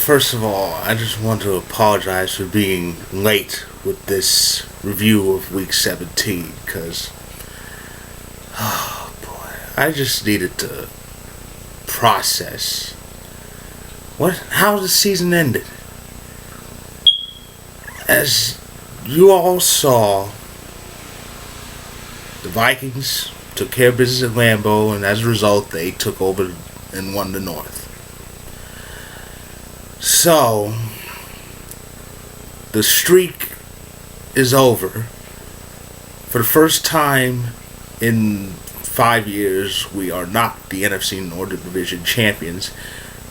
First of all, I just want to apologize for being late with this review of Week 17 because, oh boy, I just needed to process how the season ended. As you all saw, the Vikings took care of business at Lambeau, and as a result, they took over and won the North. So, the streak is over. For the first time in 5 years, we are not the NFC Northern Division champions,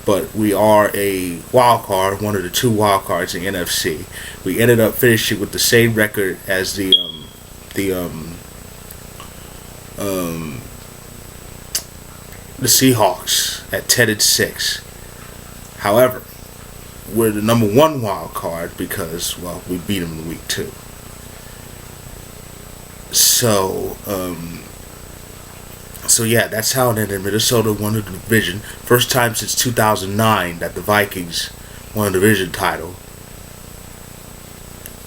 but we are a wild card, one of the two wild cards in the NFC. We ended up finishing with the same record as the Seahawks at 10-6. However, we're the number one wild card because, well, we beat them in week 2. So yeah, that's how it ended. Minnesota won the division. First time since 2009 that the Vikings won a division title.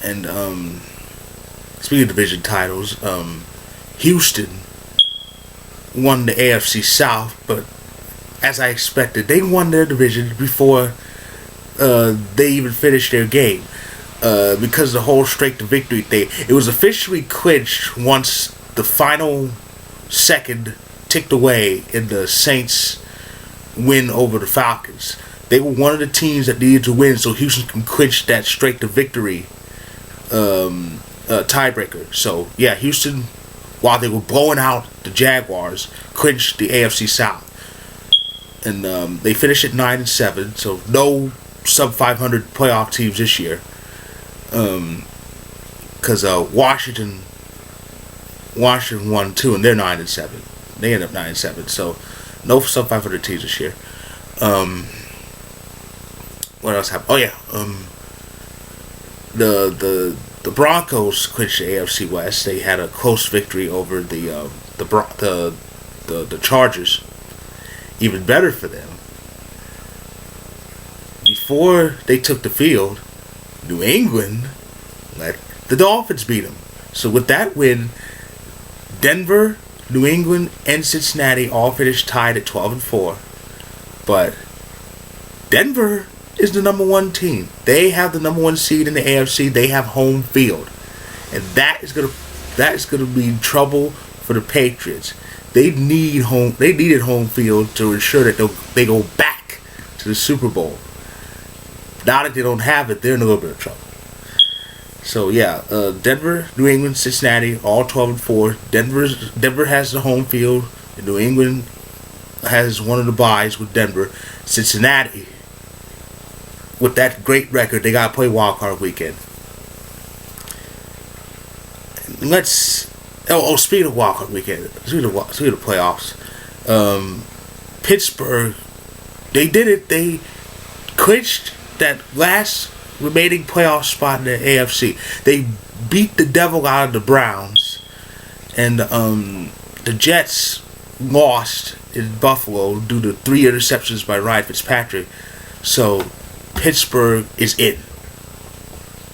And speaking of division titles, Houston won the AFC South, but as I expected, they won their division before they even finished their game, because of the whole straight to victory thing. It was officially clinched once the final second ticked away in the Saints' win over the Falcons. They were one of the teams that needed to win so Houston can clinch that straight to victory tiebreaker. So yeah, Houston, while they were blowing out the Jaguars, clinched the AFC South, and they finished at 9-7. So no sub 500 playoff teams this year, because Washington won too, and they're 9-7. They end up 9-7. So no sub 500 teams this year. What else happened? Oh yeah, the Broncos clinched the AFC West. They had a close victory over the Chargers. Even better for them, before they took the field, New England let the Dolphins beat them. So with that win, Denver, New England, and Cincinnati all finished tied at 12-4. But Denver is the number one team. They have the number one seed in the AFC. They have home field, and that is gonna be trouble for the Patriots. They needed home field to ensure that they go back to the Super Bowl. Now that they don't have it, they're in a little bit of trouble. So yeah, Denver, New England, Cincinnati, all 12-4. Denver has the home field, and New England has one of the byes with Denver. Cincinnati, with that great record, they got to play wild card weekend. Speaking of wild card weekend, speaking of playoffs, Pittsburgh, they did it. They clinched that last remaining playoff spot in the AFC. They beat the devil out of the Browns, and the Jets lost in Buffalo due to 3 interceptions by Ryan Fitzpatrick. So Pittsburgh is in.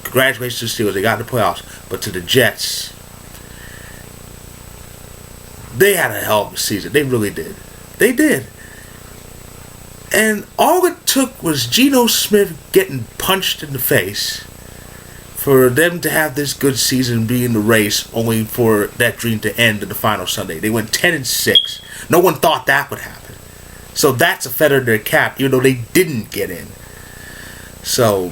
Congratulations to the Steelers. They got in the playoffs. But to the Jets, they had a hell of a season. They really did. They did. And all it took was Geno Smith getting punched in the face for them to have this good season, be in the race, only for that dream to end in the final Sunday. They went 10-6. No one thought that would happen. So that's a feather in their cap, even though they didn't get in. So,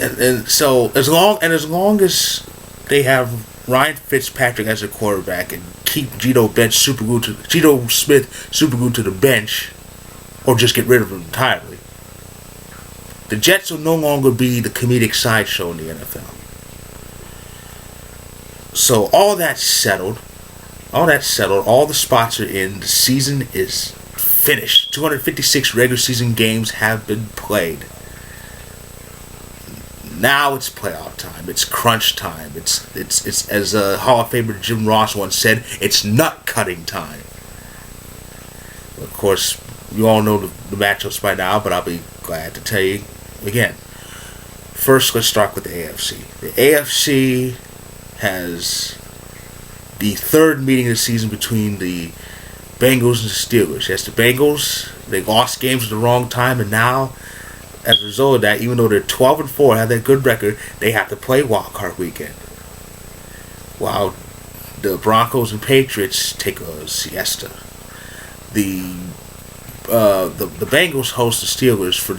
and so as long as they have Ryan Fitzpatrick as a quarterback and keep Geno Smith super glued to the bench, or just get rid of him entirely, the Jets will no longer be the comedic sideshow in the NFL. So all that's settled. All the spots are in. The season is finished. 256 regular season games have been played. Now it's playoff time. It's crunch time. It's as Hall of Famer Jim Ross once said, it's nut cutting time. Of course, you all know the matchups by now, but I'll be glad to tell you again. First, let's start with the AFC. The AFC has the third meeting of the season between the Bengals and the Steelers. Yes, the Bengals, they lost games at the wrong time, and now, as a result of that, even though they're 12-4, have that good record, they have to play Wild Card Weekend. While the Broncos and Patriots take a siesta. The Bengals host the Steelers for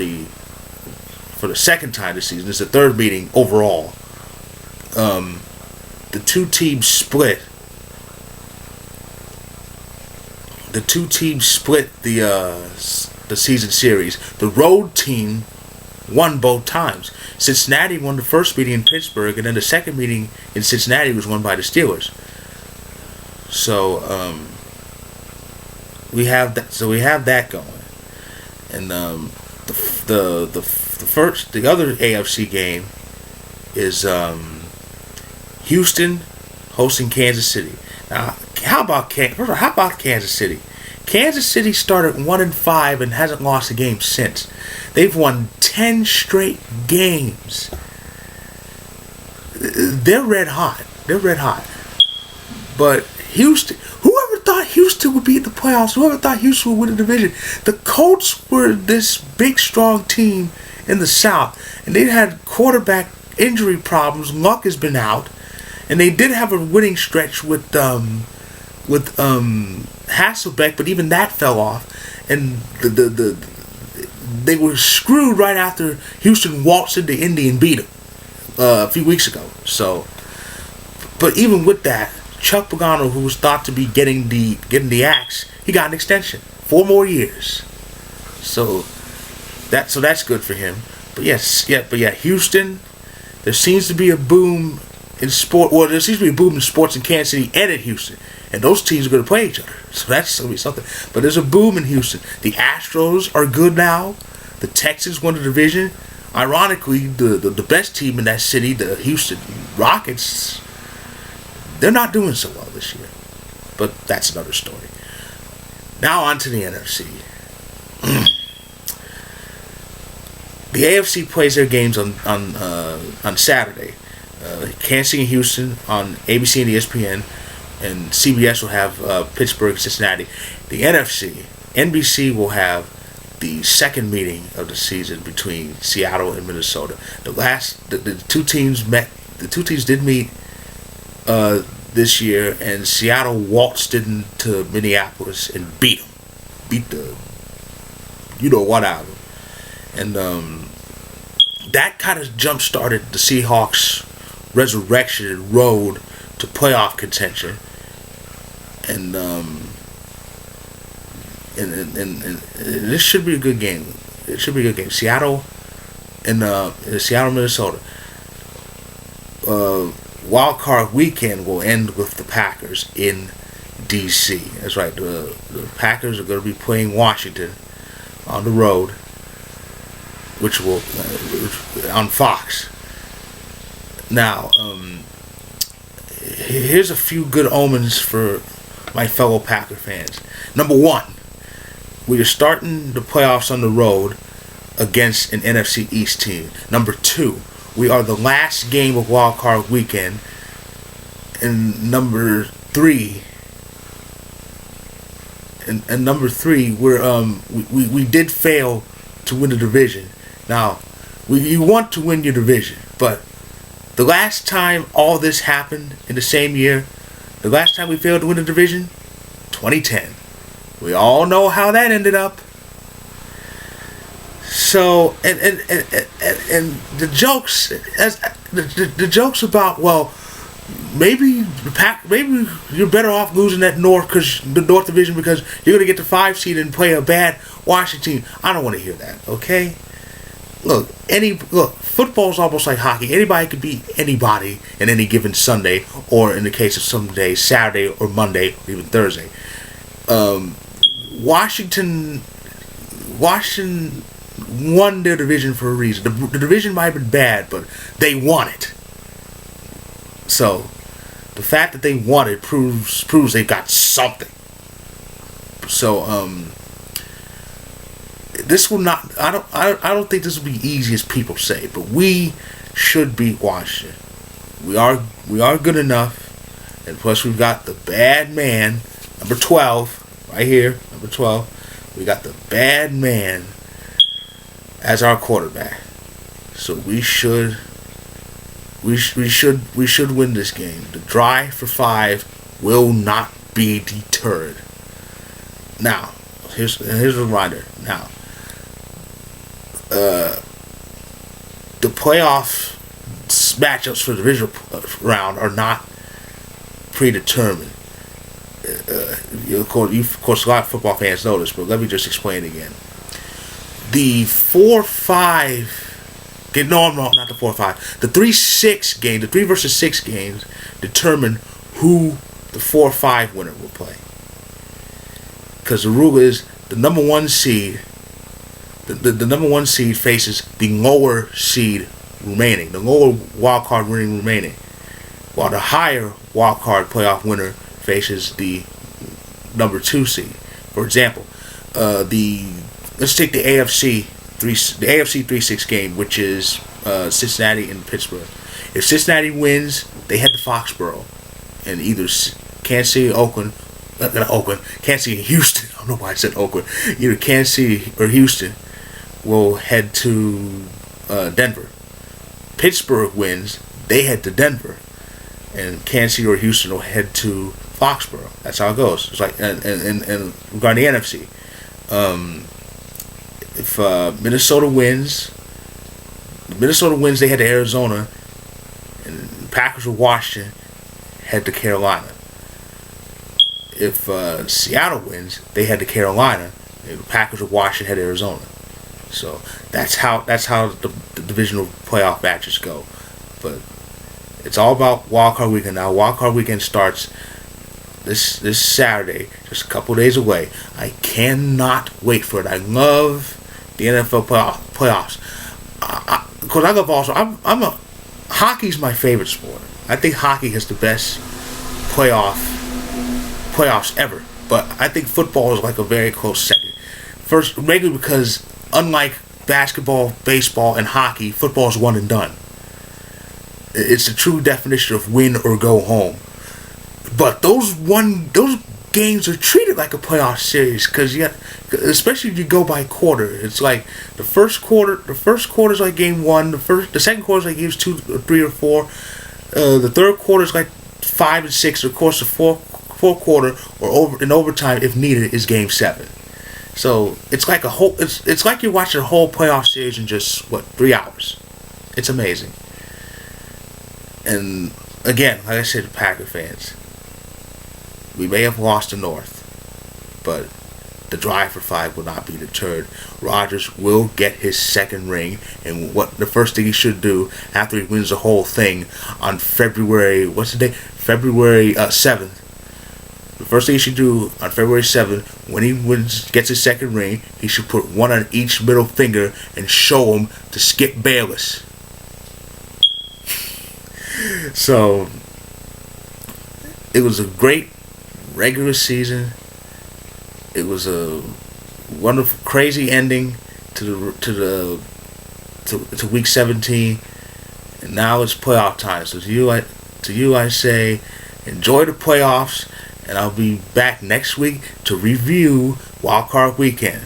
the second time this season. It's the third meeting overall. The two teams split. The season series. The road team won both times. Cincinnati won the first meeting in Pittsburgh, and then the second meeting in Cincinnati was won by the Steelers. So we have that. So we have that going, and the other AFC game is Houston hosting Kansas City. Now, how about Kansas City? Kansas City started 1-5 and hasn't lost a game since. They've won 10 straight games. They're red hot. But Houston, whoever thought Houston would be in the playoffs? Whoever thought Houston would win the division? The Colts were this big, strong team in the South, and they had quarterback injury problems. Luck has been out, and they did have a winning stretch with Hasselbeck, but even that fell off, and they were screwed right after Houston waltzed into Indy and beat them a few weeks ago. So, but even with that, Chuck Pagano, who was thought to be getting the axe, he got an extension, 4 more years. So that's good for him. But Houston, there seems to be a boom in sport. Well, there seems to be a boom in sports in Kansas City and in Houston, and those teams are going to play each other. So that's going to be something. But there's a boom in Houston. The Astros are good now. The Texans won the division. Ironically, the best team in that city, the Houston Rockets, they're not doing so well this year. But that's another story. Now on to the NFC. The AFC plays their games on Saturday. Kansas City and Houston on ABC and ESPN, and CBS will have Pittsburgh and Cincinnati. The NFC, NBC will have the second meeting of the season between Seattle and Minnesota. The two teams met. The two teams did meet this year, and Seattle waltzed into Minneapolis and beat them. Beat the you-know-what out of them. And that kind of jump-started the Seahawks' resurrection and road to playoff contention. And this should be a good game. It should be a good game. Seattle and Seattle, Minnesota. Wild Card Weekend will end with the Packers in D.C. That's right. The Packers are going to be playing Washington on the road, which will on Fox. Now, here's a few good omens for my fellow Packer fans. Number one, we are starting the playoffs on the road against an NFC East team. Number two, we are the last game of Wild Card Weekend. And number three, we did fail to win the division. Now, you want to win your division, but the last time all this happened in the same year, the last time we failed to win the division, 2010. We all know how that ended up. So, and the jokes, the jokes about, well, maybe you're better off losing the North Division because you're going to get the 5 seed and play a bad Washington team. I don't want to hear that, okay? Look, football's almost like hockey. Anybody could beat anybody in any given Sunday, or in the case of some days, Saturday or Monday, or even Thursday. Washington won their division for a reason. The division might have been bad, but they won it. So, the fact that they won it proves they got something. So, this will not. I don't think this will be easy as people say, but we should beat Washington. We are good enough, and plus we've got the bad man, number 12, right here, number 12. We got the bad man as our quarterback, so we should win this game. The drive for 5 will not be deterred. Now, here's a reminder. Now, the playoff matchups for the divisional round are not predetermined. Of course, a lot of football fans know this, but let me just explain it again. The 4-5 game, no, I'm wrong, not the 4-5. The 3-6 game, the 3 versus 6 games determine who the 4-5 winner will play. Because the rule is the number 1 seed, the number 1 seed faces the lower seed remaining, the lower wild card winning remaining, while the higher wild card playoff winner faces the number 2 seed. For example, let's take the AFC 3-6 game, which is Cincinnati and Pittsburgh. If Cincinnati wins, they head to Foxborough, and either Kansas City, Kansas City and Houston. I don't know why I said Oakland. Either Kansas City or Houston will head to Denver. Pittsburgh wins, they head to Denver, and Kansas City or Houston will head to Foxborough. That's how it goes. It's like and regarding the NFC, if Minnesota wins, they head to Arizona, and the Packers or Washington head to Carolina. If Seattle wins, they head to Carolina, and the Packers or Washington head to Arizona. So that's how the divisional playoff matches go. But it's all about Wild Card Weekend now. Wild Card Weekend starts this Saturday, just a couple days away. I cannot wait for it. I love the NFL playoffs. Because I love also. Hockey's my favorite sport. I think hockey has the best playoffs ever. But I think football is like a very close second. First, mainly because unlike basketball, baseball, and hockey, football is one and done. It's the true definition of win or go home. But those games are treated like a playoff series because especially if you go by quarter. It's like the first quarter is like game 1. The second quarter is like games 2, 3, or 4. The third quarter is like 5 and 6. Of course, the fourth quarter or in overtime if needed is game 7. So it's like it's like you're watching a whole playoff series in just 3 hours. It's amazing. And again, like I said, Packer fans, we may have lost the North, but the drive for 5 will not be deterred. Rodgers will get his second ring, and what the first thing he should do after he wins the whole thing on February 7th. The first thing he should do on February 7th, when he gets his second ring, he should put one on each middle finger and show him to Skip Bayless. So, it was a great regular season. It was a wonderful, crazy ending to week 17, and now it's playoff time. So to you I say, enjoy the playoffs. And I'll be back next week to review Wild Card Weekend.